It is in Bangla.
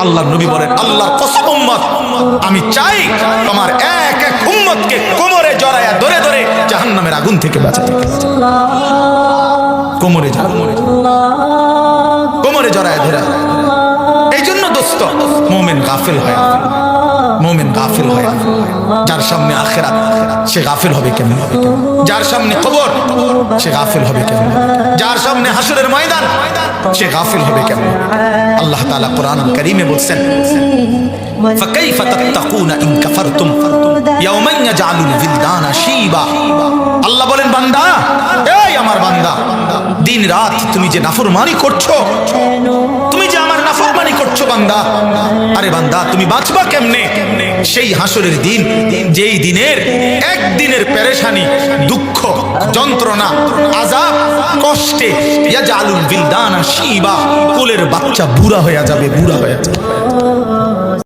আল্লাহর নবী বলেন, আল্লাহর কসম উম্মত, আমি চাই তোমার এক এক উম্মতকে কোমরে জড়ায়া ধরে ধরে জাহান্নামের আগুন থেকে বাঁচাতে। কোমরে জড়ায়া ধরে। এই জন্য দোস্ত, মুমিন গাফিল হয়, মুমিন গাফিল হয়। যার সামনে আখিরাত সে গাফিল হবে কেমন? যার সামনে কবর সে গাফিল হবে কেমন? যার সামনে হাসরের ময়দান সে গাফিল হবে কেমন? আল্লাহ তাআলা কোরআনুল কারীমে বলছেন, ফাকাইফা তাত্তাকুনা ইন কাফারতুম ইয়াওমান ইয়াজআলুল বিলদানা শিবা। আল্লাহ বলেন, বান্দা, এই আমার বান্দা, দিন রাত তুমি যে নাফরমানি করছো, তুমি যে আমার নাফরমানি করছো বান্দা, আরে বান্দা তুমি বাঁচবা কেমনে সেই হাসরের দিন, যেই দিনের একদিনের পেরেশানি, দুঃখ, যন্ত্রণা, আযাব, কষ্টে ইয়াজআলুল বিলদানা শিবা, কোলের বাচ্চা বুড়া হয়ে যাবে, বুড়া হয়ে যাবে।